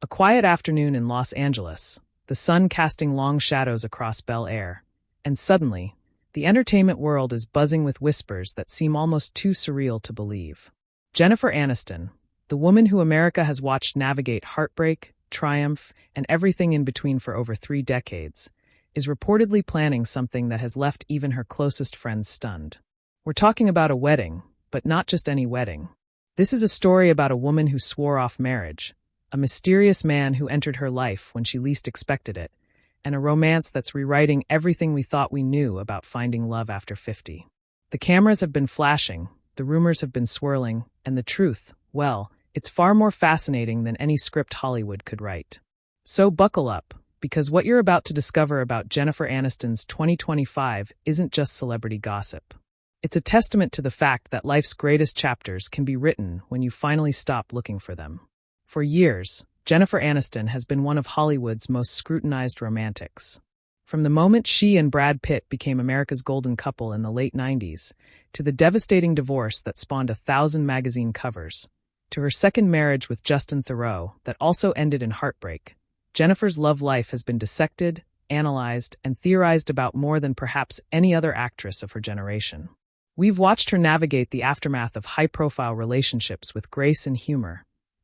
A quiet afternoon in Los Angeles, the sun casting long shadows across Bel Air, and suddenly, the entertainment world is buzzing with whispers that seem almost too surreal to believe. Jennifer Aniston, the woman who America has watched navigate heartbreak, triumph, and everything in between for over 3 decades, is reportedly planning something that has left even her closest friends stunned. We're talking about a wedding, but not just any wedding. This is a story about a woman who swore off marriage, a mysterious man who entered her life when she least expected it, and a romance that's rewriting everything we thought we knew about finding love after 50. The cameras have been flashing, the rumors have been swirling, and the truth, well, it's far more fascinating than any script Hollywood could write. So buckle up, because what you're about to discover about Jennifer Aniston's 2025 isn't just celebrity gossip. It's a testament to the fact that life's greatest chapters can be written when you finally stop looking for them. For years, Jennifer Aniston has been one of Hollywood's most scrutinized romantics. From the moment she and Brad Pitt became America's golden couple in the late 90s, to the devastating divorce that spawned 1,000 magazine covers, to her second marriage with Justin Theroux that also ended in heartbreak, Jennifer's love life has been dissected, analyzed, and theorized about more than perhaps any other actress of her generation. We've watched her navigate the aftermath of high-profile relationships with grace and humor,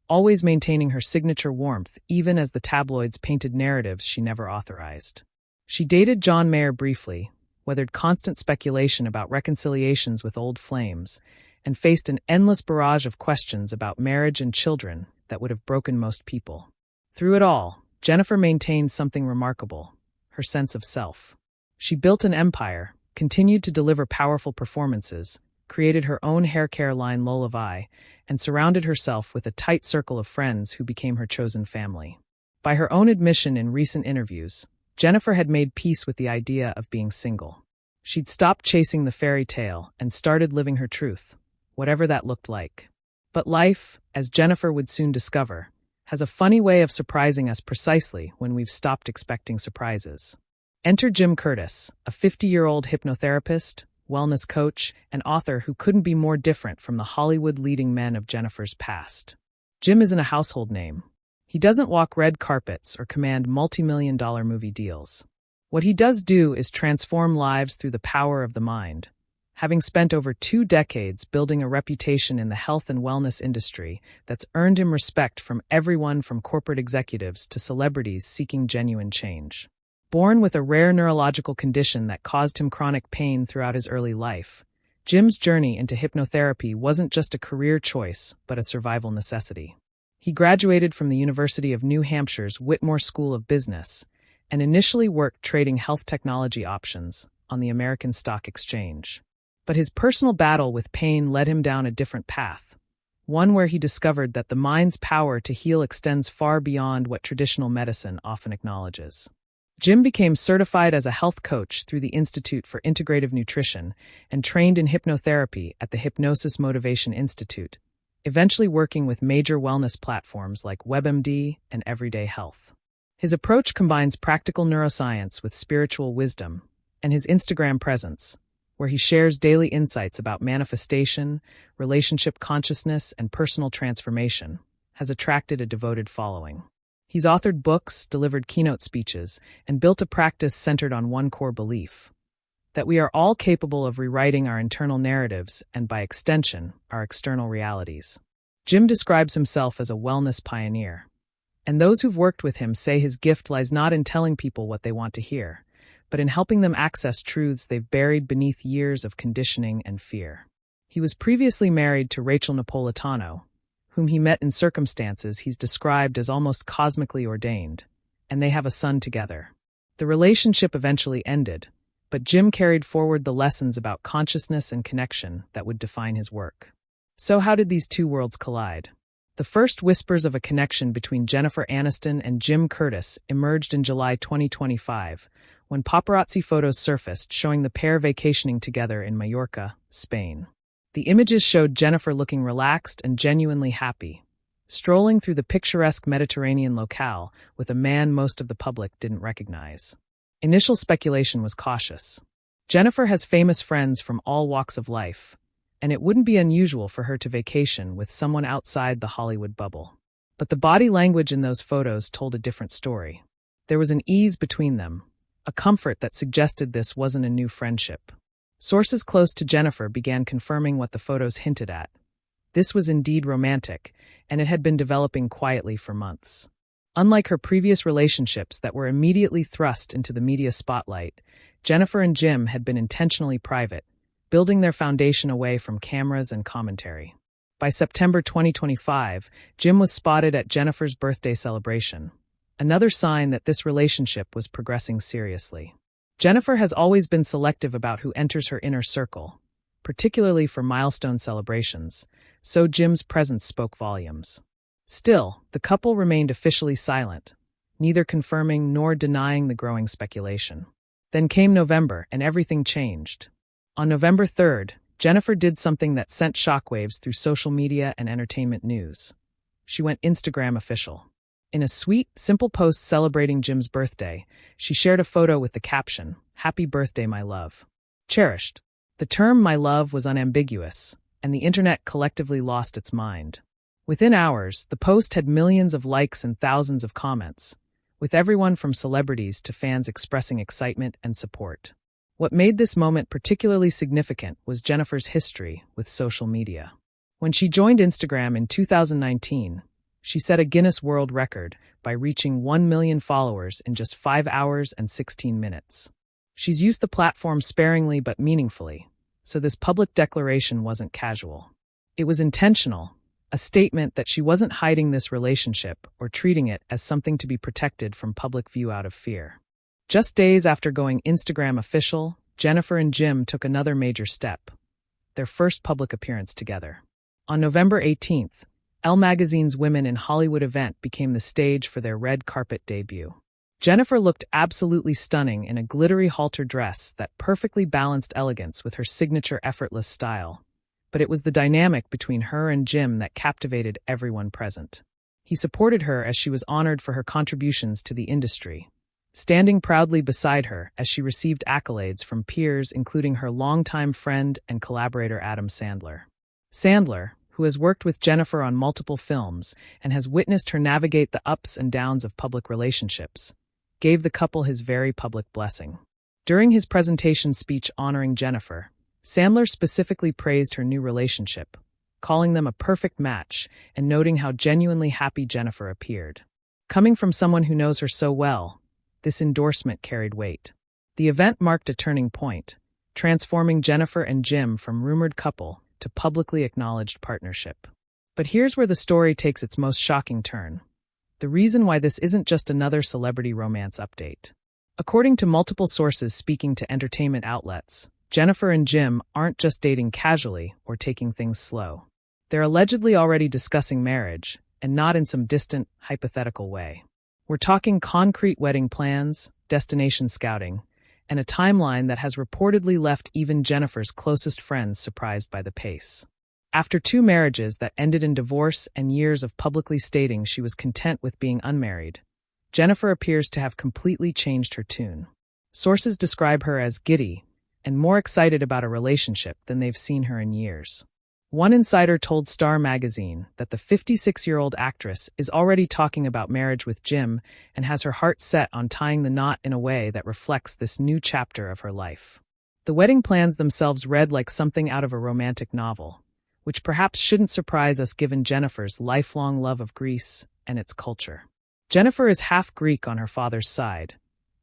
always maintaining her signature warmth even as the tabloids painted narratives she never authorized. She dated John Mayer briefly, weathered constant speculation about reconciliations with old flames, and faced an endless barrage of questions about marriage and children that would have broken most people. Through it all, Jennifer maintained something remarkable: her sense of self. She built an empire, continued to deliver powerful performances, created her own hair care line Lullaby, and surrounded herself with a tight circle of friends who became her chosen family. By her own admission in recent interviews, Jennifer had made peace with the idea of being single. She'd stopped chasing the fairy tale and started living her truth, whatever that looked like. But life, as Jennifer would soon discover, has a funny way of surprising us precisely when we've stopped expecting surprises. Enter Jim Curtis, a 50-year-old hypnotherapist, wellness coach, and author who couldn't be more different from the Hollywood leading men of Jennifer's past. Jim isn't a household name. He doesn't walk red carpets or command multi-million-dollar movie deals. What he does do is transform lives through the power of the mind. Having spent over 2 decades building a reputation in the health and wellness industry that's earned him respect from everyone from corporate executives to celebrities seeking genuine change. Born with a rare neurological condition that caused him chronic pain throughout his early life, Jim's journey into hypnotherapy wasn't just a career choice, but a survival necessity. He graduated from the University of New Hampshire's Whitmore School of Business and initially worked trading health technology options on the American Stock Exchange. But his personal battle with pain led him down a different path, one where he discovered that the mind's power to heal extends far beyond what traditional medicine often acknowledges. Jim became certified as a health coach through the Institute for Integrative Nutrition and trained in hypnotherapy at the Hypnosis Motivation Institute, eventually working with major wellness platforms like WebMD and Everyday Health. His approach combines practical neuroscience with spiritual wisdom, and his Instagram presence, where he shares daily insights about manifestation, relationship consciousness, and personal transformation, has attracted a devoted following. He's authored books, delivered keynote speeches, and built a practice centered on one core belief: that we are all capable of rewriting our internal narratives and, by extension, our external realities. Jim describes himself as a wellness pioneer, and those who've worked with him say his gift lies not in telling people what they want to hear, but in helping them access truths they've buried beneath years of conditioning and fear. He was previously married to Rachel Napolitano, whom he met in circumstances he's described as almost cosmically ordained, and they have a son together. The relationship eventually ended, but Jim carried forward the lessons about consciousness and connection that would define his work. So how did these two worlds collide? The first whispers of a connection between Jennifer Aniston and Jim Curtis emerged in July 2025, when paparazzi photos surfaced showing the pair vacationing together in Mallorca, Spain. The images showed Jennifer looking relaxed and genuinely happy, strolling through the picturesque Mediterranean locale with a man most of the public didn't recognize. Initial speculation was cautious. Jennifer has famous friends from all walks of life, and it wouldn't be unusual for her to vacation with someone outside the Hollywood bubble. But the body language in those photos told a different story. There was an ease between them, a comfort that suggested this wasn't a new friendship. Sources close to Jennifer began confirming what the photos hinted at. This was indeed romantic, and it had been developing quietly for months. Unlike her previous relationships that were immediately thrust into the media spotlight, Jennifer and Jim had been intentionally private, building their foundation away from cameras and commentary. By September 2025, Jim was spotted at Jennifer's birthday celebration, another sign that this relationship was progressing seriously. Jennifer has always been selective about who enters her inner circle, particularly for milestone celebrations, so Jim's presence spoke volumes. Still, the couple remained officially silent, neither confirming nor denying the growing speculation. Then came November, and everything changed. On November 3rd, Jennifer did something that sent shockwaves through social media and entertainment news. She went Instagram official. In a sweet, simple post celebrating Jim's birthday, she shared a photo with the caption, "Happy birthday, my love." Cherished. The term "my love" was unambiguous, and the internet collectively lost its mind. Within hours, the post had millions of likes and thousands of comments, with everyone from celebrities to fans expressing excitement and support. What made this moment particularly significant was Jennifer's history with social media. When she joined Instagram in 2019, she set a Guinness World Record by reaching 1 million followers in just 5 hours and 16 minutes. She's used the platform sparingly but meaningfully, so this public declaration wasn't casual. It was intentional, a statement that she wasn't hiding this relationship or treating it as something to be protected from public view out of fear. Just days after going Instagram official, Jennifer and Jim took another major step, their first public appearance together. On November 18th, Elle magazine's Women in Hollywood event became the stage for their red carpet debut. Jennifer looked absolutely stunning in a glittery halter dress that perfectly balanced elegance with her signature effortless style. But it was the dynamic between her and Jim that captivated everyone present. He supported her as she was honored for her contributions to the industry, standing proudly beside her as she received accolades from peers including her longtime friend and collaborator Adam Sandler. Sandler, who has worked with Jennifer on multiple films and has witnessed her navigate the ups and downs of public relationships, gave the couple his very public blessing. During his presentation speech honoring Jennifer, Sandler specifically praised her new relationship, calling them a perfect match and noting how genuinely happy Jennifer appeared. Coming from someone who knows her so well, this endorsement carried weight. The event marked a turning point, transforming Jennifer and Jim from rumored couple to publicly acknowledged partnership. But here's where the story takes its most shocking turn. The reason why this isn't just another celebrity romance update. According to multiple sources speaking to entertainment outlets, Jennifer and Jim aren't just dating casually or taking things slow. They're allegedly already discussing marriage, and not in some distant, hypothetical way. We're talking concrete wedding plans, destination scouting, and a timeline that has reportedly left even Jennifer's closest friends surprised by the pace. After 2 marriages that ended in divorce and years of publicly stating she was content with being unmarried, Jennifer appears to have completely changed her tune. Sources describe her as giddy and more excited about a relationship than they've seen her in years. One insider told Star magazine that the 56-year-old actress is already talking about marriage with Jim and has her heart set on tying the knot in a way that reflects this new chapter of her life. The wedding plans themselves read like something out of a romantic novel, which perhaps shouldn't surprise us given Jennifer's lifelong love of Greece and its culture. Jennifer is half Greek on her father's side,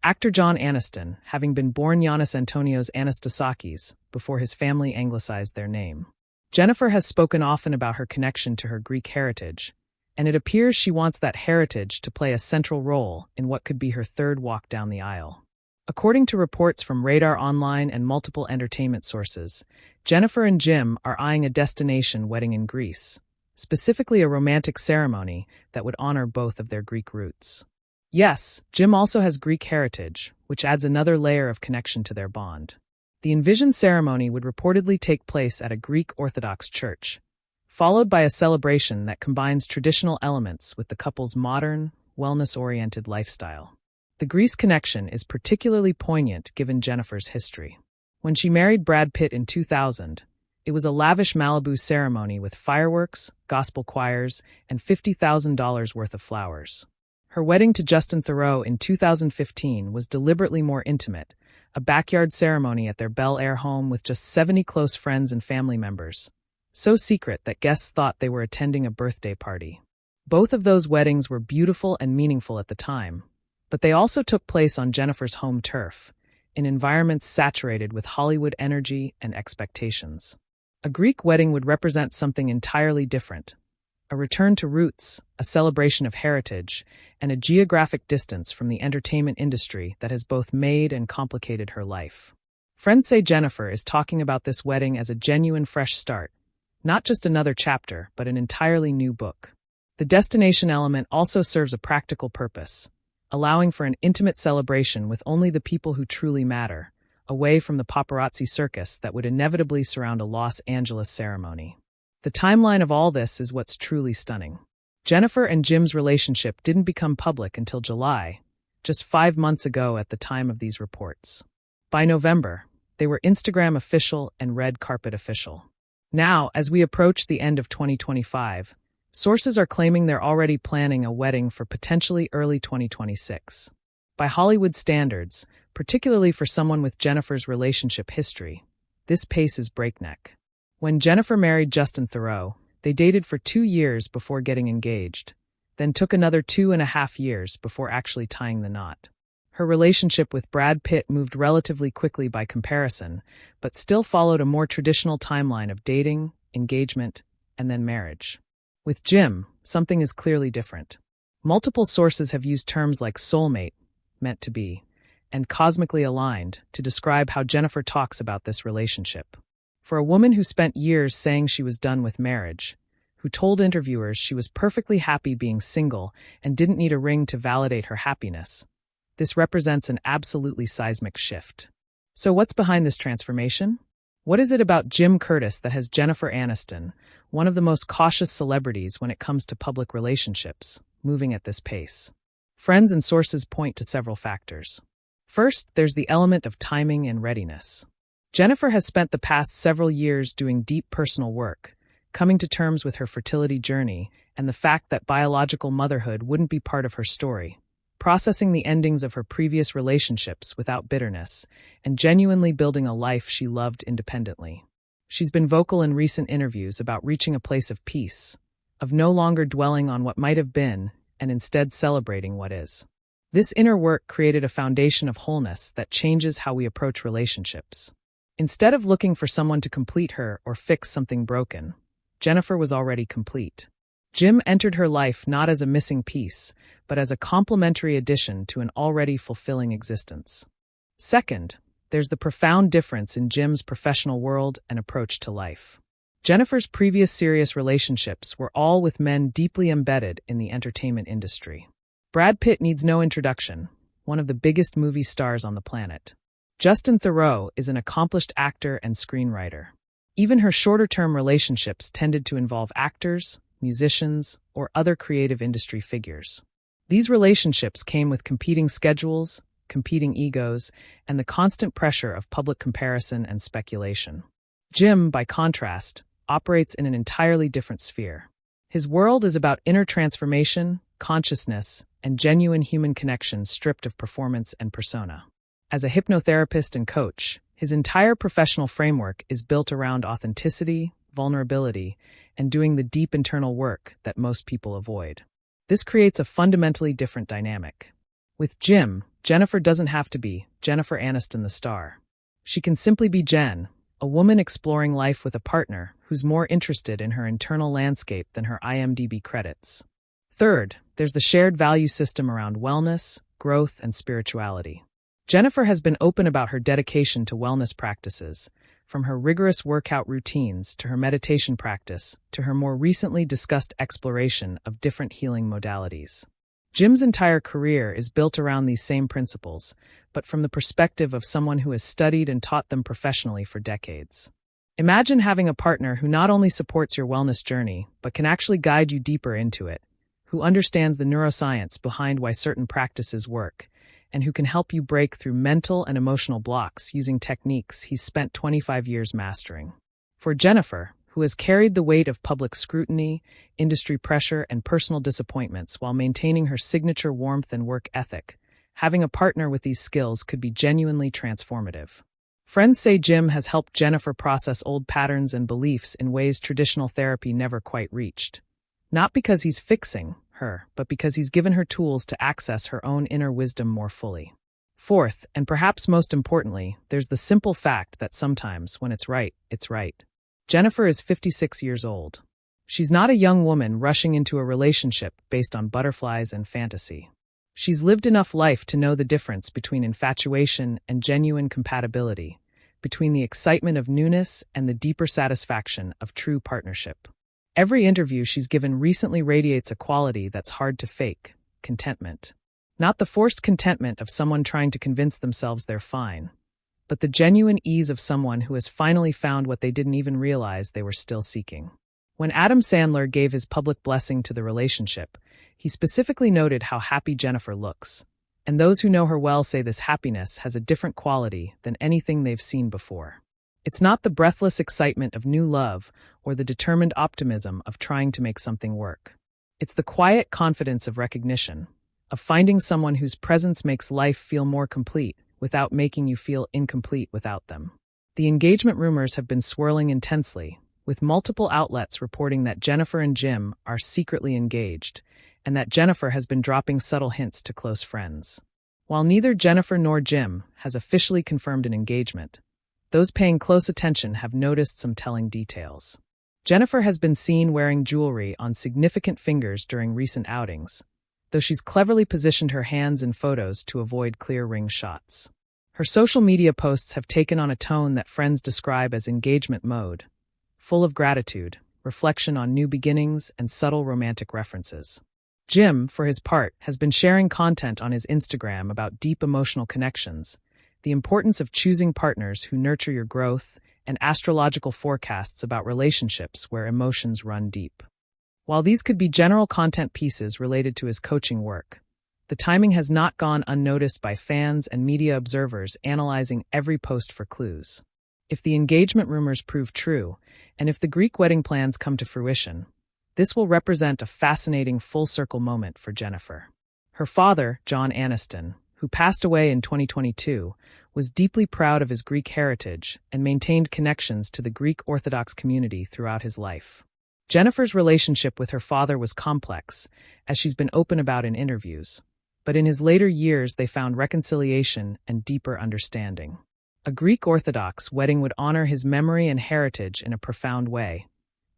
actor John Aniston having been born Yannis Antonios Anastasakis before his family anglicized their name. Jennifer has spoken often about her connection to her Greek heritage, and it appears she wants that heritage to play a central role in what could be her third walk down the aisle. According to reports from Radar Online and multiple entertainment sources, Jennifer and Jim are eyeing a destination wedding in Greece, specifically a romantic ceremony that would honor both of their Greek roots. Yes, Jim also has Greek heritage, which adds another layer of connection to their bond. The envisioned ceremony would reportedly take place at a Greek Orthodox church, followed by a celebration that combines traditional elements with the couple's modern, wellness-oriented lifestyle. The Greece connection is particularly poignant given Jennifer's history. When she married Brad Pitt in 2000, It was a lavish Malibu ceremony with fireworks, gospel choirs, and $50,000 worth of flowers. Her wedding to Justin Theroux in 2015 was deliberately more intimate, a backyard ceremony at their Bel Air home with just 70 close friends and family members. So secret that guests thought they were attending a birthday party. Both of those weddings were beautiful and meaningful at the time, but they also took place on Jennifer's home turf, in environments saturated with Hollywood energy and expectations. A Greek wedding would represent something entirely different. A return to roots, a celebration of heritage, and a geographic distance from the entertainment industry that has both made and complicated her life. Friends say Jennifer is talking about this wedding as a genuine fresh start, not just another chapter, but an entirely new book. The destination element also serves a practical purpose, allowing for an intimate celebration with only the people who truly matter, away from the paparazzi circus that would inevitably surround a Los Angeles ceremony. The timeline of all this is what's truly stunning. Jennifer and Jim's relationship didn't become public until July, just 5 months ago at the time of these reports. By November, they were Instagram official and red carpet official. Now, as we approach the end of 2025, sources are claiming they're already planning a wedding for potentially early 2026. By Hollywood standards, particularly for someone with Jennifer's relationship history, this pace is breakneck. When Jennifer married Justin Theroux, they dated for 2 years before getting engaged, then took another 2.5 years before actually tying the knot. Her relationship with Brad Pitt moved relatively quickly by comparison, but still followed a more traditional timeline of dating, engagement, and then marriage. With Jim, something is clearly different. Multiple sources have used terms like soulmate, meant to be, and cosmically aligned to describe how Jennifer talks about this relationship. For a woman who spent years saying she was done with marriage, who told interviewers she was perfectly happy being single and didn't need a ring to validate her happiness, this represents an absolutely seismic shift. So what's behind this transformation? What is it about Jim Curtis that has Jennifer Aniston, one of the most cautious celebrities when it comes to public relationships, moving at this pace? Friends and sources point to several factors. First, there's the element of timing and readiness. Jennifer has spent the past several years doing deep personal work, coming to terms with her fertility journey and the fact that biological motherhood wouldn't be part of her story, processing the endings of her previous relationships without bitterness, and genuinely building a life she loved independently. She's been vocal in recent interviews about reaching a place of peace, of no longer dwelling on what might have been and instead celebrating what is. This inner work created a foundation of wholeness that changes how we approach relationships. Instead of looking for someone to complete her or fix something broken, Jennifer was already complete. Jim entered her life not as a missing piece, but as a complementary addition to an already fulfilling existence. Second, there's the profound difference in Jim's professional world and approach to life. Jennifer's previous serious relationships were all with men deeply embedded in the entertainment industry. Brad Pitt needs no introduction, one of the biggest movie stars on the planet. Justin Theroux is an accomplished actor and screenwriter. Even her shorter-term relationships tended to involve actors, musicians, or other creative industry figures. These relationships came with competing schedules, competing egos, and the constant pressure of public comparison and speculation. Jim, by contrast, operates in an entirely different sphere. His world is about inner transformation, consciousness, and genuine human connection stripped of performance and persona. As a hypnotherapist and coach, his entire professional framework is built around authenticity, vulnerability, and doing the deep internal work that most people avoid. This creates a fundamentally different dynamic. With Jim, Jennifer doesn't have to be Jennifer Aniston the star. She can simply be Jen, a woman exploring life with a partner who's more interested in her internal landscape than her IMDb credits. Third, there's the shared value system around wellness, growth, and spirituality. Jennifer has been open about her dedication to wellness practices, from her rigorous workout routines to her meditation practice to her more recently discussed exploration of different healing modalities. Jim's entire career is built around these same principles, but from the perspective of someone who has studied and taught them professionally for decades. Imagine having a partner who not only supports your wellness journey, but can actually guide you deeper into it, who understands the neuroscience behind why certain practices work, and who can help you break through mental and emotional blocks using techniques he's spent 25 years mastering. For Jennifer, who has carried the weight of public scrutiny, industry pressure, and personal disappointments while maintaining her signature warmth and work ethic, having a partner with these skills could be genuinely transformative. Friends say Jim has helped Jennifer process old patterns and beliefs in ways traditional therapy never quite reached. Not because he's fixing her, but because he's given her tools to access her own inner wisdom more fully. Fourth, and perhaps most importantly, there's the simple fact that sometimes, when it's right, it's right. Jennifer is 56 years old. She's not a young woman rushing into a relationship based on butterflies and fantasy. She's lived enough life to know the difference between infatuation and genuine compatibility, between the excitement of newness and the deeper satisfaction of true partnership. Every interview she's given recently radiates a quality that's hard to fake: contentment. Not the forced contentment of someone trying to convince themselves they're fine, but the genuine ease of someone who has finally found what they didn't even realize they were still seeking. When Adam Sandler gave his public blessing to the relationship, he specifically noted how happy Jennifer looks, and those who know her well say this happiness has a different quality than anything they've seen before. It's not the breathless excitement of new love or the determined optimism of trying to make something work. It's the quiet confidence of recognition, of finding someone whose presence makes life feel more complete without making you feel incomplete without them. The engagement rumors have been swirling intensely, with multiple outlets reporting that Jennifer and Jim are secretly engaged, and that Jennifer has been dropping subtle hints to close friends. While neither Jennifer nor Jim has officially confirmed an engagement, those paying close attention have noticed some telling details. Jennifer has been seen wearing jewelry on significant fingers during recent outings, though she's cleverly positioned her hands in photos to avoid clear ring shots. Her social media posts have taken on a tone that friends describe as engagement mode, full of gratitude, reflection on new beginnings, and subtle romantic references. Jim, for his part, has been sharing content on his Instagram about deep emotional connections, the importance of choosing partners who nurture your growth, and astrological forecasts about relationships where emotions run deep. While these could be general content pieces related to his coaching work, the timing has not gone unnoticed by fans and media observers analyzing every post for clues. If the engagement rumors prove true, and if the Greek wedding plans come to fruition, this will represent a fascinating full-circle moment for Jennifer. Her father, John Aniston, who passed away in 2022, was deeply proud of his Greek heritage and maintained connections to the Greek Orthodox community throughout his life. Jennifer's relationship with her father was complex, as she's been open about in interviews, but in his later years they found reconciliation and deeper understanding. A Greek Orthodox wedding would honor his memory and heritage in a profound way,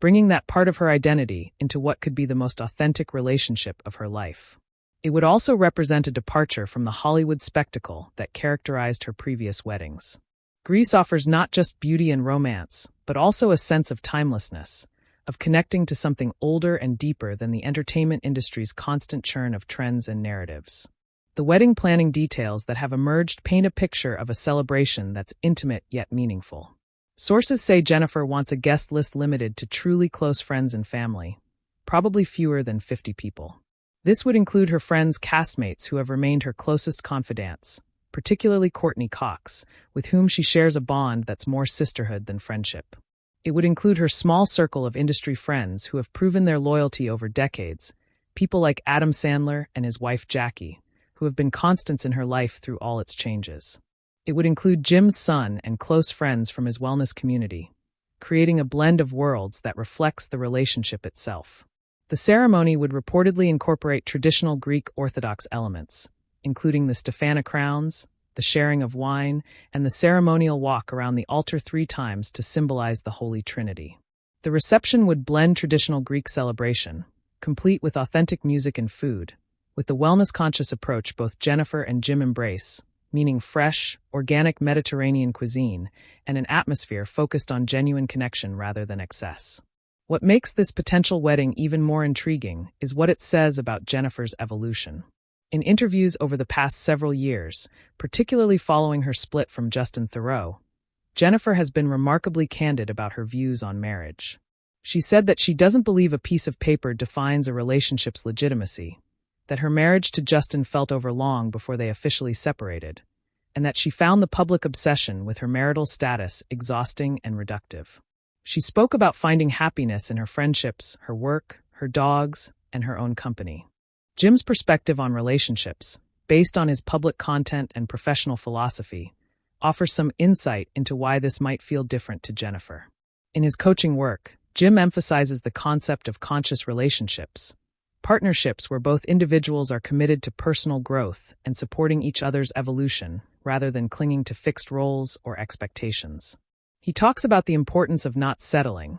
bringing that part of her identity into what could be the most authentic relationship of her life. It would also represent a departure from the Hollywood spectacle that characterized her previous weddings. Greece offers not just beauty and romance, but also a sense of timelessness, of connecting to something older and deeper than the entertainment industry's constant churn of trends and narratives. The wedding planning details that have emerged paint a picture of a celebration that's intimate yet meaningful. Sources say Jennifer wants a guest list limited to truly close friends and family, probably fewer than 50 people. This would include her friends' castmates who have remained her closest confidants, particularly Courtney Cox, with whom she shares a bond that's more sisterhood than friendship. It would include her small circle of industry friends who have proven their loyalty over decades, people like Adam Sandler and his wife Jackie, who have been constants in her life through all its changes. It would include Jim's son and close friends from his wellness community, creating a blend of worlds that reflects the relationship itself. The ceremony would reportedly incorporate traditional Greek Orthodox elements, including the Stephana crowns, the sharing of wine, and the ceremonial walk around the altar 3 times to symbolize the Holy Trinity. The reception would blend traditional Greek celebration, complete with authentic music and food, with the wellness-conscious approach both Jennifer and Jim embrace, meaning fresh, organic Mediterranean cuisine, and an atmosphere focused on genuine connection rather than excess. What makes this potential wedding even more intriguing is what it says about Jennifer's evolution. In interviews over the past several years, particularly following her split from Justin Theroux, Jennifer has been remarkably candid about her views on marriage. She said that she doesn't believe a piece of paper defines a relationship's legitimacy, that her marriage to Justin felt over long before they officially separated, and that she found the public obsession with her marital status exhausting and reductive. She spoke about finding happiness in her friendships, her work, her dogs, and her own company. Jim's perspective on relationships, based on his public content and professional philosophy, offers some insight into why this might feel different to Jennifer. In his coaching work, Jim emphasizes the concept of conscious relationships, partnerships where both individuals are committed to personal growth and supporting each other's evolution rather than clinging to fixed roles or expectations. He talks about the importance of not settling,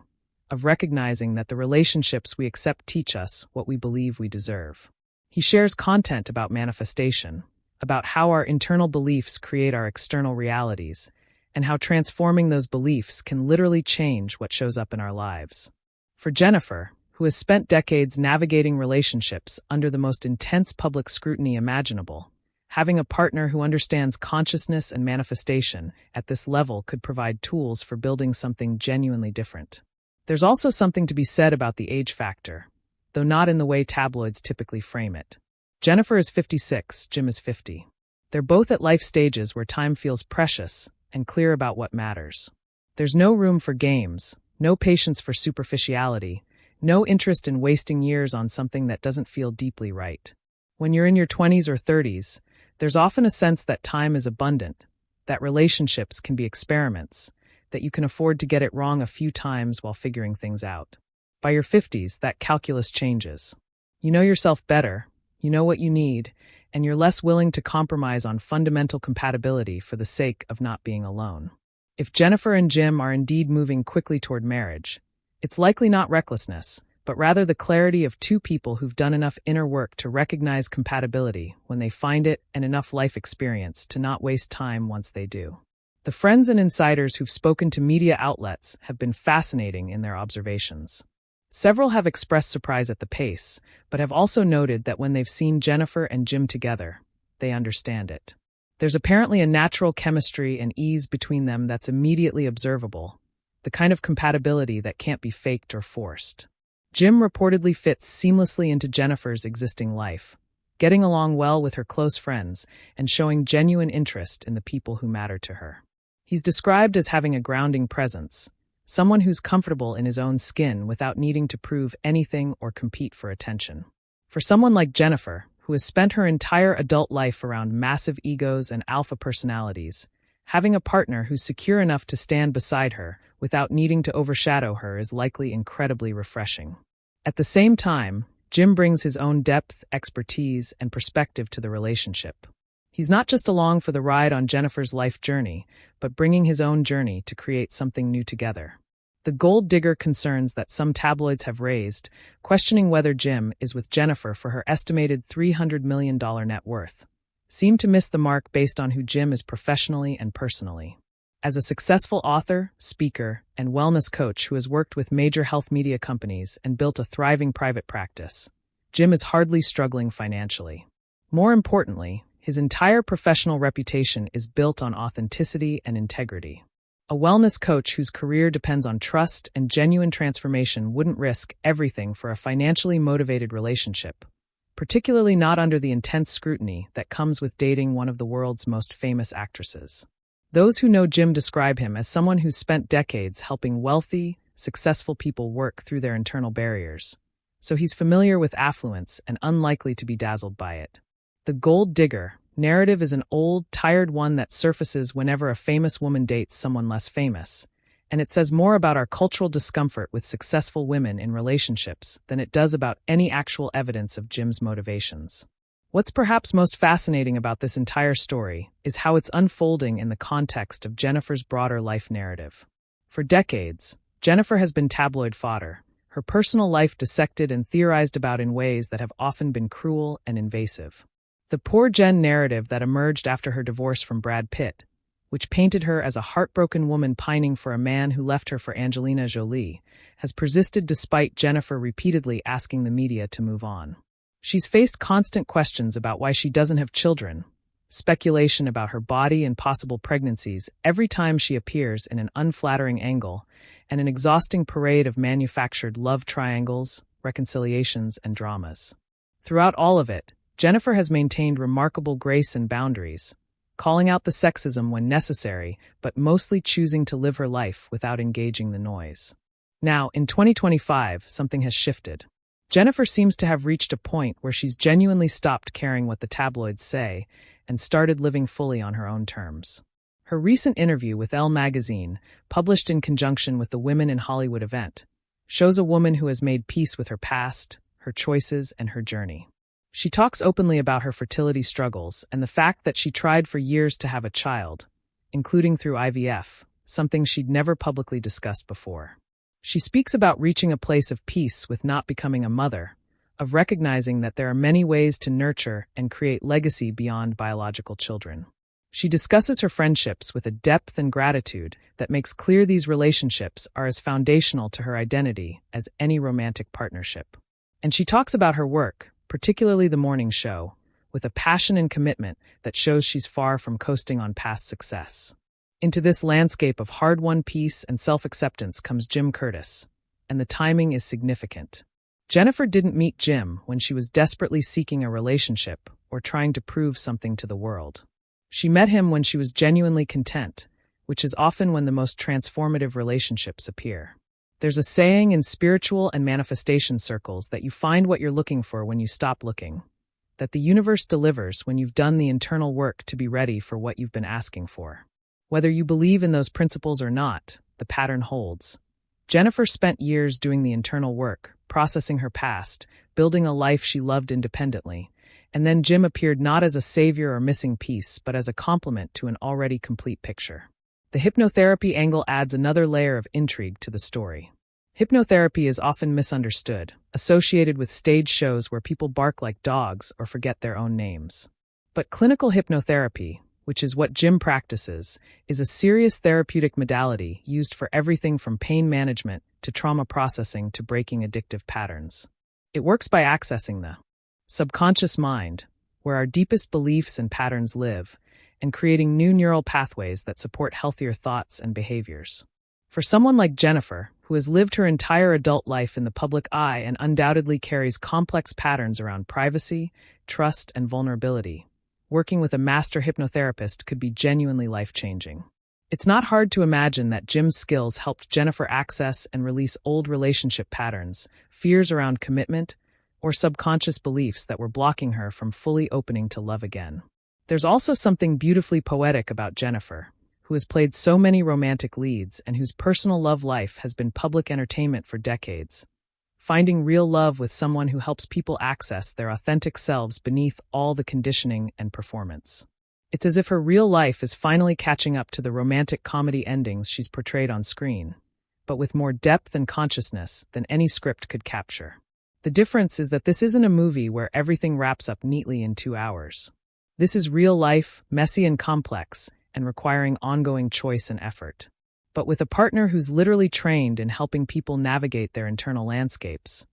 of recognizing that the relationships we accept teach us what we believe we deserve. He shares content about manifestation, about how our internal beliefs create our external realities, and how transforming those beliefs can literally change what shows up in our lives. For Jennifer, who has spent decades navigating relationships under the most intense public scrutiny imaginable, having a partner who understands consciousness and manifestation at this level could provide tools for building something genuinely different. There's also something to be said about the age factor, though not in the way tabloids typically frame it. Jennifer is 56, Jim is 50. They're both at life stages where time feels precious and clear about what matters. There's no room for games, no patience for superficiality, no interest in wasting years on something that doesn't feel deeply right. When you're in your 20s or 30s, there's often a sense that time is abundant, that relationships can be experiments, that you can afford to get it wrong a few times while figuring things out. By your 50s, that calculus changes. You know yourself better, you know what you need, and you're less willing to compromise on fundamental compatibility for the sake of not being alone. If Jennifer and Jim are indeed moving quickly toward marriage, it's likely not recklessness, but rather the clarity of two people who've done enough inner work to recognize compatibility when they find it and enough life experience to not waste time once they do. The friends and insiders who've spoken to media outlets have been fascinating in their observations. Several have expressed surprise at the pace, but have also noted that when they've seen Jennifer and Jim together, they understand it. There's apparently a natural chemistry and ease between them that's immediately observable, the kind of compatibility that can't be faked or forced. Jim reportedly fits seamlessly into Jennifer's existing life, getting along well with her close friends and showing genuine interest in the people who matter to her. He's described as having a grounding presence, someone who's comfortable in his own skin without needing to prove anything or compete for attention. For someone like Jennifer, who has spent her entire adult life around massive egos and alpha personalities, having a partner who's secure enough to stand beside her without needing to overshadow her is likely incredibly refreshing. At the same time, Jim brings his own depth, expertise, and perspective to the relationship. He's not just along for the ride on Jennifer's life journey, but bringing his own journey to create something new together. The gold digger concerns that some tabloids have raised, questioning whether Jim is with Jennifer for her estimated $300 million net worth, seem to miss the mark based on who Jim is professionally and personally. As a successful author, speaker, and wellness coach who has worked with major health media companies and built a thriving private practice, Jim is hardly struggling financially. More importantly, his entire professional reputation is built on authenticity and integrity. A wellness coach whose career depends on trust and genuine transformation wouldn't risk everything for a financially motivated relationship, particularly not under the intense scrutiny that comes with dating one of the world's most famous actresses. Those who know Jim describe him as someone who's spent decades helping wealthy, successful people work through their internal barriers, so he's familiar with affluence and unlikely to be dazzled by it. The gold digger narrative is an old, tired one that surfaces whenever a famous woman dates someone less famous, and it says more about our cultural discomfort with successful women in relationships than it does about any actual evidence of Jim's motivations. What's perhaps most fascinating about this entire story is how it's unfolding in the context of Jennifer's broader life narrative. For decades, Jennifer has been tabloid fodder, her personal life dissected and theorized about in ways that have often been cruel and invasive. The poor Jen narrative that emerged after her divorce from Brad Pitt, which painted her as a heartbroken woman pining for a man who left her for Angelina Jolie, has persisted despite Jennifer repeatedly asking the media to move on. She's faced constant questions about why she doesn't have children, speculation about her body and possible pregnancies every time she appears in an unflattering angle, and an exhausting parade of manufactured love triangles, reconciliations, and dramas. Throughout all of it, Jennifer has maintained remarkable grace and boundaries, calling out the sexism when necessary, but mostly choosing to live her life without engaging the noise. Now, in 2025, something has shifted. Jennifer seems to have reached a point where she's genuinely stopped caring what the tabloids say and started living fully on her own terms. Her recent interview with Elle magazine, published in conjunction with the Women in Hollywood event, shows a woman who has made peace with her past, her choices, and her journey. She talks openly about her fertility struggles and the fact that she tried for years to have a child, including through IVF, something she'd never publicly discussed before. She speaks about reaching a place of peace with not becoming a mother, of recognizing that there are many ways to nurture and create legacy beyond biological children. She discusses her friendships with a depth and gratitude that makes clear these relationships are as foundational to her identity as any romantic partnership. And she talks about her work, particularly the morning show, with a passion and commitment that shows she's far from coasting on past success. Into this landscape of hard-won peace and self-acceptance comes Jim Curtis, and the timing is significant. Jennifer didn't meet Jim when she was desperately seeking a relationship or trying to prove something to the world. She met him when she was genuinely content, which is often when the most transformative relationships appear. There's a saying in spiritual and manifestation circles that you find what you're looking for when you stop looking, that the universe delivers when you've done the internal work to be ready for what you've been asking for. Whether you believe in those principles or not, the pattern holds. Jennifer spent years doing the internal work, processing her past, building a life she loved independently, and then Jim appeared not as a savior or missing piece, but as a complement to an already complete picture. The hypnotherapy angle adds another layer of intrigue to the story. Hypnotherapy is often misunderstood, associated with stage shows where people bark like dogs or forget their own names. But clinical hypnotherapy, which is what Jim practices, is a serious therapeutic modality used for everything from pain management to trauma processing to breaking addictive patterns. It works by accessing the subconscious mind, where our deepest beliefs and patterns live, and creating new neural pathways that support healthier thoughts and behaviors. For someone like Jennifer, who has lived her entire adult life in the public eye and undoubtedly carries complex patterns around privacy, trust, and vulnerability, working with a master hypnotherapist could be genuinely life-changing. It's not hard to imagine that Jim's skills helped Jennifer access and release old relationship patterns, fears around commitment, or subconscious beliefs that were blocking her from fully opening to love again. There's also something beautifully poetic about Jennifer, who has played so many romantic leads and whose personal love life has been public entertainment for decades. Finding real love with someone who helps people access their authentic selves beneath all the conditioning and performance. It's as if her real life is finally catching up to the romantic comedy endings she's portrayed on screen, but with more depth and consciousness than any script could capture. The difference is that this isn't a movie where everything wraps up neatly in 2 hours. This is real life, messy and complex, and requiring ongoing choice and effort. But with a partner who's literally trained in helping people navigate their internal landscapes,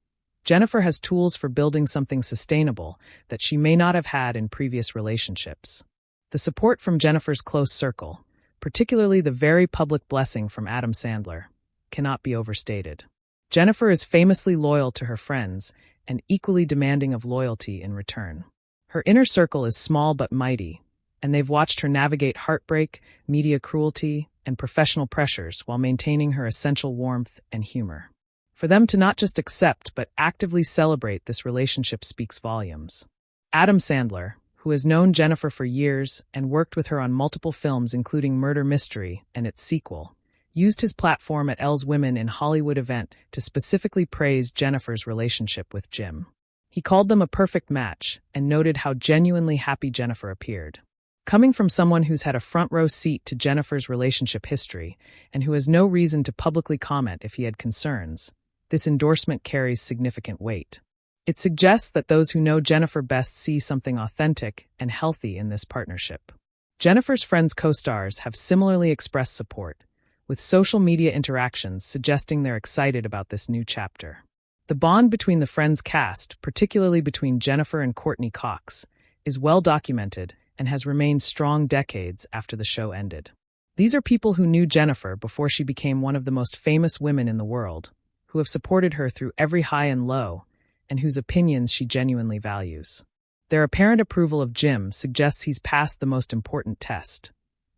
Jennifer has tools for building something sustainable that she may not have had in previous relationships. The support from Jennifer's close circle, particularly the very public blessing from Adam Sandler, cannot be overstated. Jennifer is famously loyal to her friends and equally demanding of loyalty in return. Her inner circle is small but mighty, and they've watched her navigate heartbreak, media cruelty, and professional pressures while maintaining her essential warmth and humor. For them to not just accept but actively celebrate this relationship speaks volumes. Adam Sandler, who has known Jennifer for years and worked with her on multiple films including Murder Mystery and its sequel, used his platform at Elle's Women in Hollywood event to specifically praise Jennifer's relationship with Jim. He called them a perfect match and noted how genuinely happy Jennifer appeared. Coming from someone who's had a front-row seat to Jennifer's relationship history and who has no reason to publicly comment if he had concerns, this endorsement carries significant weight. It suggests that those who know Jennifer best see something authentic and healthy in this partnership. Jennifer's Friends co-stars have similarly expressed support, with social media interactions suggesting they're excited about this new chapter. The bond between the Friends cast, particularly between Jennifer and Courtney Cox, is well documented and has remained strong decades after the show ended. These are people who knew Jennifer before she became one of the most famous women in the world, who have supported her through every high and low, and whose opinions she genuinely values. Their apparent approval of Jim suggests he's passed the most important test: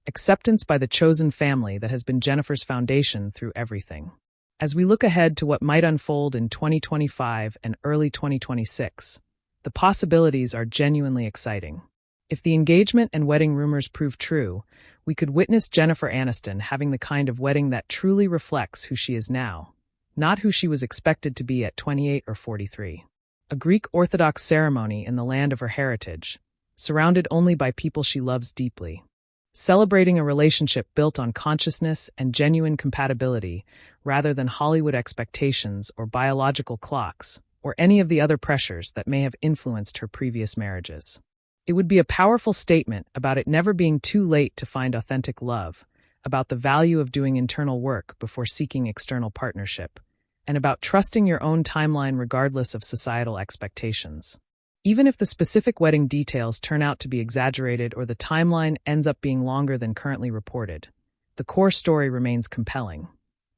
acceptance by the chosen family that has been Jennifer's foundation through everything. As we look ahead to what might unfold in 2025 and early 2026, the possibilities are genuinely exciting. If the engagement and wedding rumors prove true, we could witness Jennifer Aniston having the kind of wedding that truly reflects who she is now, not who she was expected to be at 28 or 43. A Greek Orthodox ceremony in the land of her heritage, surrounded only by people she loves deeply. Celebrating a relationship built on consciousness and genuine compatibility rather than Hollywood expectations or biological clocks or any of the other pressures that may have influenced her previous marriages. It would be a powerful statement about it never being too late to find authentic love, about the value of doing internal work before seeking external partnership, and about trusting your own timeline regardless of societal expectations. Even if the specific wedding details turn out to be exaggerated or the timeline ends up being longer than currently reported, the core story remains compelling.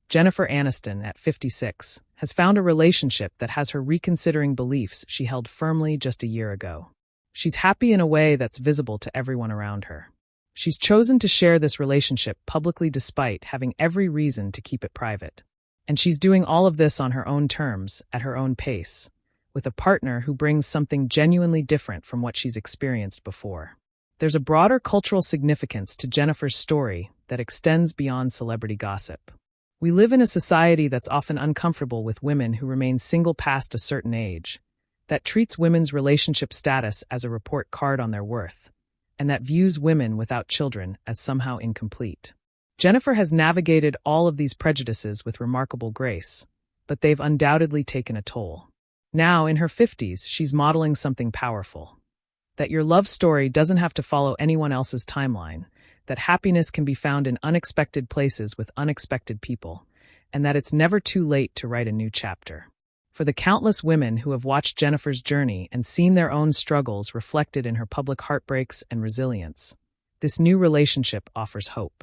Jennifer Aniston, at 56, has found a relationship that has her reconsidering beliefs she held firmly just a year ago. She's happy in a way that's visible to everyone around her. She's chosen to share this relationship publicly despite having every reason to keep it private. And she's doing all of this on her own terms, at her own pace, with a partner who brings something genuinely different from what she's experienced before. There's a broader cultural significance to Jennifer's story that extends beyond celebrity gossip. We live in a society that's often uncomfortable with women who remain single past a certain age, that treats women's relationship status as a report card on their worth, and that views women without children as somehow incomplete. Jennifer has navigated all of these prejudices with remarkable grace, but they've undoubtedly taken a toll. Now, in her 50s, she's modeling something powerful. That your love story doesn't have to follow anyone else's timeline, that happiness can be found in unexpected places with unexpected people, and that it's never too late to write a new chapter. For the countless women who have watched Jennifer's journey and seen their own struggles reflected in her public heartbreaks and resilience, this new relationship offers hope.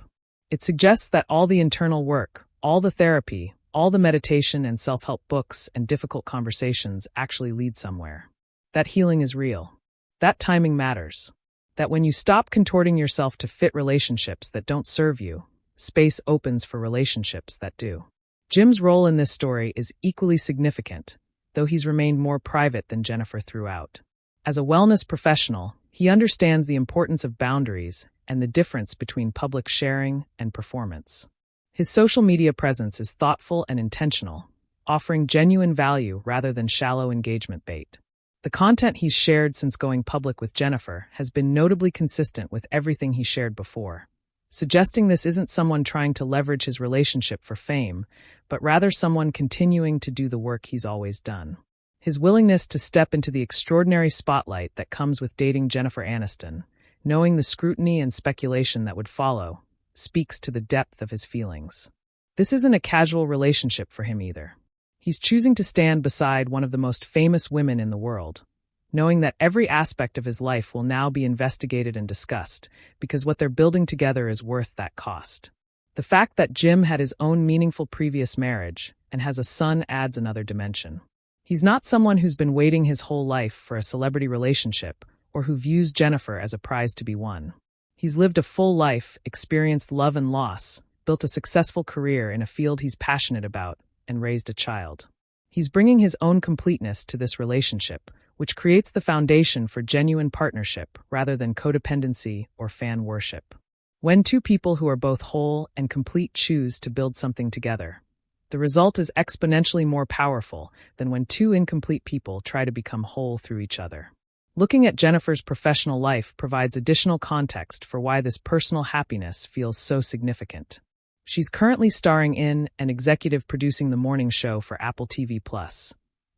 It suggests that all the internal work, all the therapy, all the meditation and self-help books and difficult conversations actually lead somewhere. That healing is real. That timing matters. That when you stop contorting yourself to fit relationships that don't serve you, space opens for relationships that do. Jim's role in this story is equally significant, though he's remained more private than Jennifer throughout. As a wellness professional, he understands the importance of boundaries and the difference between public sharing and performance. His social media presence is thoughtful and intentional, offering genuine value rather than shallow engagement bait. The content he's shared since going public with Jennifer has been notably consistent with everything he shared before, suggesting this isn't someone trying to leverage his relationship for fame, but rather someone continuing to do the work he's always done. His willingness to step into the extraordinary spotlight that comes with dating Jennifer Aniston, knowing the scrutiny and speculation that would follow, speaks to the depth of his feelings. This isn't a casual relationship for him either. He's choosing to stand beside one of the most famous women in the world, knowing that every aspect of his life will now be investigated and discussed, because what they're building together is worth that cost. The fact that Jim had his own meaningful previous marriage and has a son adds another dimension. He's not someone who's been waiting his whole life for a celebrity relationship or who views Jennifer as a prize to be won. He's lived a full life, experienced love and loss, built a successful career in a field he's passionate about, and raised a child. He's bringing his own completeness to this relationship, which creates the foundation for genuine partnership rather than codependency or fan worship. When two people who are both whole and complete choose to build something together, the result is exponentially more powerful than when two incomplete people try to become whole through each other. Looking at Jennifer's professional life provides additional context for why this personal happiness feels so significant. She's currently starring in and executive producing the morning show for Apple TV+,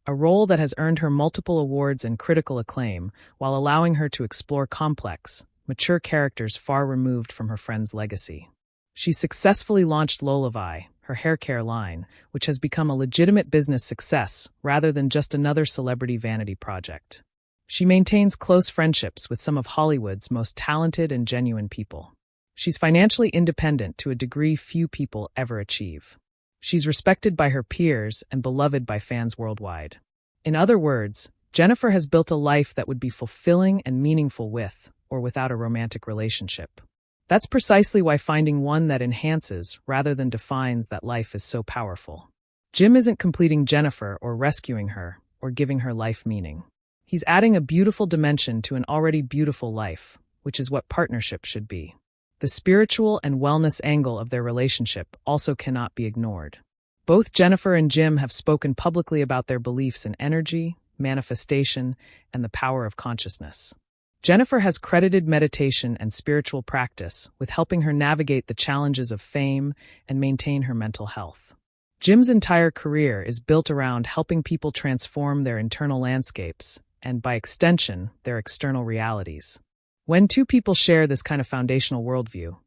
a role that has earned her multiple awards and critical acclaim while allowing her to explore complex, mature characters far removed from her friend's legacy. She successfully launched Lolavi, her hair care line, which has become a legitimate business success rather than just another celebrity vanity project. She maintains close friendships with some of Hollywood's most talented and genuine people. She's financially independent to a degree few people ever achieve. She's respected by her peers and beloved by fans worldwide. In other words, Jennifer has built a life that would be fulfilling and meaningful with or without a romantic relationship. That's precisely why finding one that enhances rather than defines that life is so powerful. Jim isn't completing Jennifer or rescuing her or giving her life meaning. He's adding a beautiful dimension to an already beautiful life, which is what partnership should be. The spiritual and wellness angle of their relationship also cannot be ignored. Both Jennifer and Jim have spoken publicly about their beliefs in energy, manifestation, and the power of consciousness. Jennifer has credited meditation and spiritual practice with helping her navigate the challenges of fame and maintain her mental health. Jim's entire career is built around helping people transform their internal landscapes and, by extension, their external realities. When two people share this kind of foundational worldview,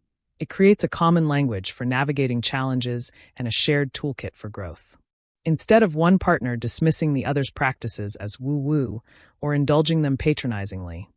it creates a common language for navigating challenges and a shared toolkit for growth. Instead of one partner dismissing the other's practices as woo-woo or indulging them patronizingly,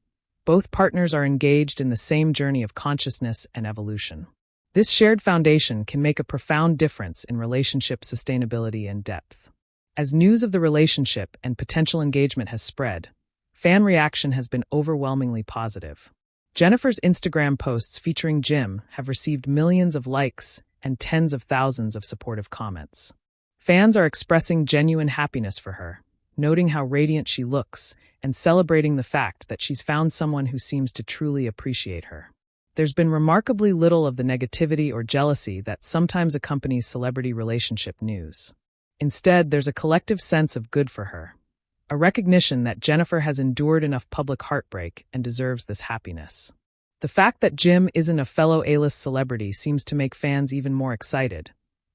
both partners are engaged in the same journey of consciousness and evolution. This shared foundation can make a profound difference in relationship sustainability and depth. As news of the relationship and potential engagement has spread, fan reaction has been overwhelmingly positive. Jennifer's Instagram posts featuring Jim have received millions of likes and tens of thousands of supportive comments. Fans are expressing genuine happiness for her, noting how radiant she looks and celebrating the fact that she's found someone who seems to truly appreciate her. There's been remarkably little of the negativity or jealousy that sometimes accompanies celebrity relationship news. Instead, there's a collective sense of good for her, a recognition that Jennifer has endured enough public heartbreak and deserves this happiness. The fact that Jim isn't a fellow A-list celebrity seems to make fans even more excited,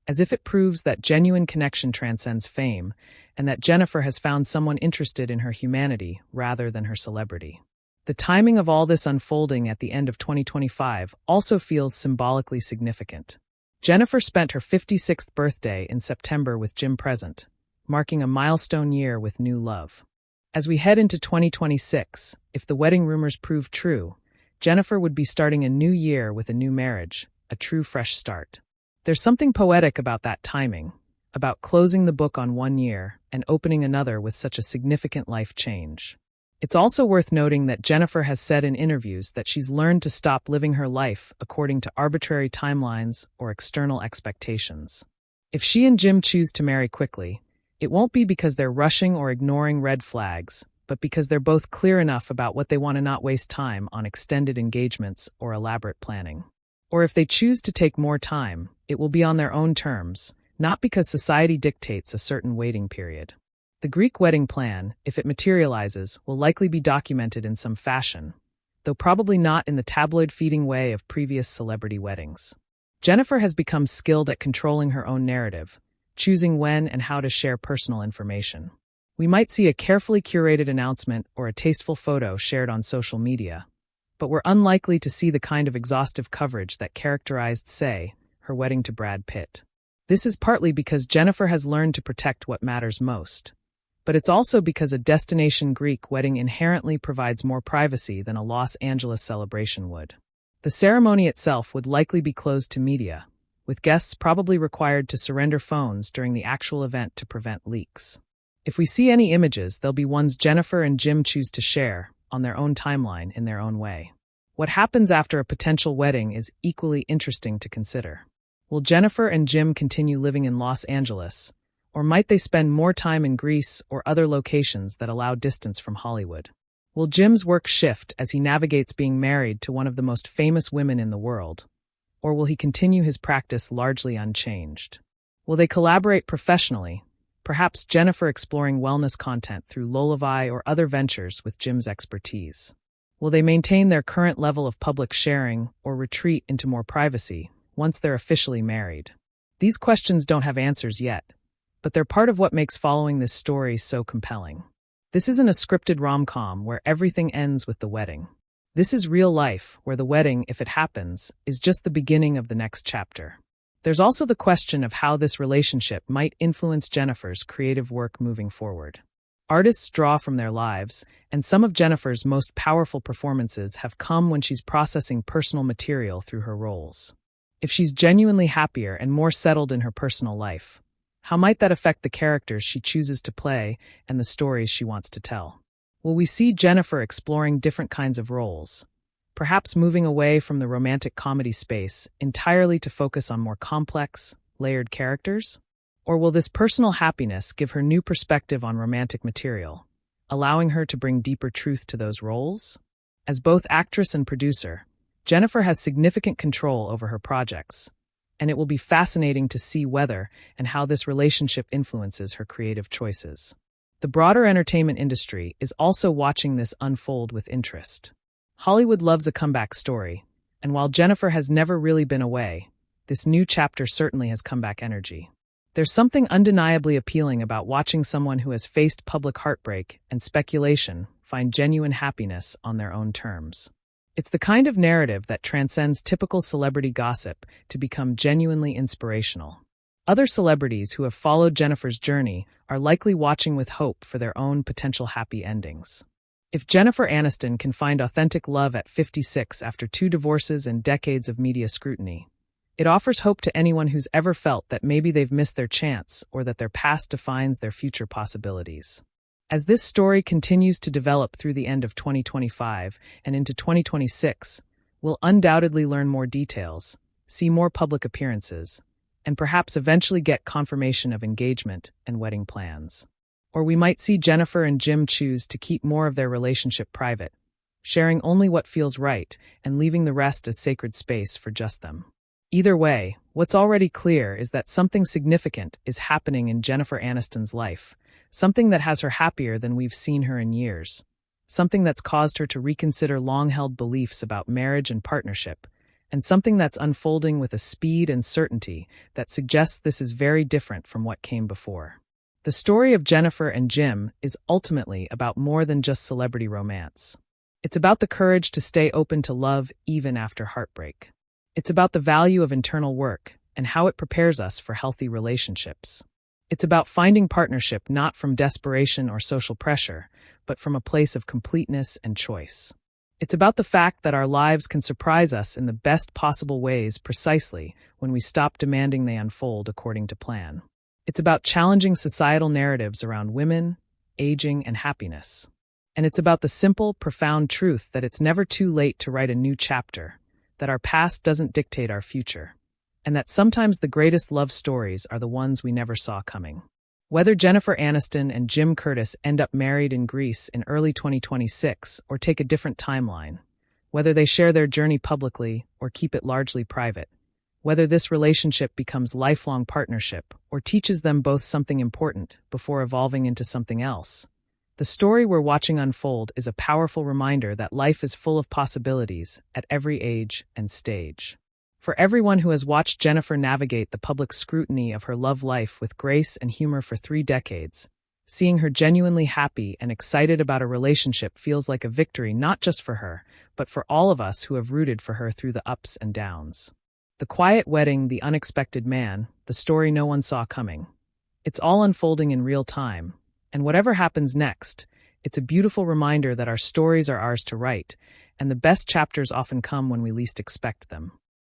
as if it proves that genuine connection transcends fame and that Jennifer has found someone interested in her humanity rather than her celebrity. The timing of all this unfolding at the end of 2025 also feels symbolically significant. Jennifer spent her 56th birthday in September with Jim present, marking a milestone year with new love. As we head into 2026, if the wedding rumors prove true, Jennifer would be starting a new year with a new marriage, a true fresh start. There's something poetic about that timing, about closing the book on one year and opening another with such a significant life change. It's also worth noting that Jennifer has said in interviews that she's learned to stop living her life according to arbitrary timelines or external expectations. If she and Jim choose to marry quickly, it won't be because they're rushing or ignoring red flags, but because they're both clear enough about what they want to not waste time on extended engagements or elaborate planning. Or if they choose to take more time, it will be on their own terms, not because society dictates a certain waiting period. The Greek wedding plan, if it materializes, will likely be documented in some fashion, though probably not in the tabloid-feeding way of previous celebrity weddings. Jennifer has become skilled at controlling her own narrative, choosing when and how to share personal information. We might see a carefully curated announcement or a tasteful photo shared on social media, but we're unlikely to see the kind of exhaustive coverage that characterized, say, her wedding to Brad Pitt. This is partly because Jennifer has learned to protect what matters most, but it's also because a destination Greek wedding inherently provides more privacy than a Los Angeles celebration would. The ceremony itself would likely be closed to media, with guests probably required to surrender phones during the actual event to prevent leaks. If we see any images, they'll be ones Jennifer and Jim choose to share, on their own timeline in their own way. What happens after a potential wedding is equally interesting to consider. Will Jennifer and Jim continue living in Los Angeles, or might they spend more time in Greece or other locations that allow distance from Hollywood? Will Jim's work shift as he navigates being married to one of the most famous women in the world, or will he continue his practice largely unchanged? Will they collaborate professionally, perhaps Jennifer exploring wellness content through Lullaby or other ventures with Jim's expertise? Will they maintain their current level of public sharing or retreat into more privacy once they're officially married? These questions don't have answers yet, but they're part of what makes following this story so compelling. This isn't a scripted rom-com where everything ends with the wedding. This is real life, where the wedding, if it happens, is just the beginning of the next chapter. There's also the question of how this relationship might influence Jennifer's creative work moving forward. Artists draw from their lives, and some of Jennifer's most powerful performances have come when she's processing personal material through her roles. If she's genuinely happier and more settled in her personal life, how might that affect the characters she chooses to play and the stories she wants to tell? Will we see Jennifer exploring different kinds of roles, perhaps moving away from the romantic comedy space entirely to focus on more complex, layered characters? Or will this personal happiness give her new perspective on romantic material, allowing her to bring deeper truth to those roles? As both actress and producer, Jennifer has significant control over her projects, and it will be fascinating to see whether and how this relationship influences her creative choices. The broader entertainment industry is also watching this unfold with interest. Hollywood loves a comeback story, and while Jennifer has never really been away, this new chapter certainly has comeback energy. There's something undeniably appealing about watching someone who has faced public heartbreak and speculation find genuine happiness on their own terms. It's the kind of narrative that transcends typical celebrity gossip to become genuinely inspirational. Other celebrities who have followed Jennifer's journey are likely watching with hope for their own potential happy endings. If Jennifer Aniston can find authentic love at 56 after 2 divorces and decades of media scrutiny, it offers hope to anyone who's ever felt that maybe they've missed their chance or that their past defines their future possibilities. As this story continues to develop through the end of 2025 and into 2026, we'll undoubtedly learn more details, see more public appearances, and perhaps eventually get confirmation of engagement and wedding plans. Or we might see Jennifer and Jim choose to keep more of their relationship private, sharing only what feels right and leaving the rest as sacred space for just them. Either way, what's already clear is that something significant is happening in Jennifer Aniston's life, something that has her happier than we've seen her in years, something that's caused her to reconsider long-held beliefs about marriage and partnership, and something that's unfolding with a speed and certainty that suggests this is very different from what came before. The story of Jennifer and Jim is ultimately about more than just celebrity romance. It's about the courage to stay open to love even after heartbreak. It's about the value of internal work and how it prepares us for healthy relationships. It's about finding partnership not from desperation or social pressure, but from a place of completeness and choice. It's about the fact that our lives can surprise us in the best possible ways precisely when we stop demanding they unfold according to plan. It's about challenging societal narratives around women, aging, and happiness. And it's about the simple, profound truth that it's never too late to write a new chapter, that our past doesn't dictate our future, and that sometimes the greatest love stories are the ones we never saw coming. Whether Jennifer Aniston and Jim Curtis end up married in Greece in early 2026 or take a different timeline, whether they share their journey publicly or keep it largely private, whether this relationship becomes lifelong partnership or teaches them both something important before evolving into something else, the story we're watching unfold is a powerful reminder that life is full of possibilities at every age and stage. For everyone who has watched Jennifer navigate the public scrutiny of her love life with grace and humor for 3 decades, seeing her genuinely happy and excited about a relationship feels like a victory not just for her, but for all of us who have rooted for her through the ups and downs. The quiet wedding, the unexpected man, the story no one saw coming. It's all unfolding in real time, and whatever happens next, it's a beautiful reminder that our stories are ours to write, and the best chapters often come when we least expect them.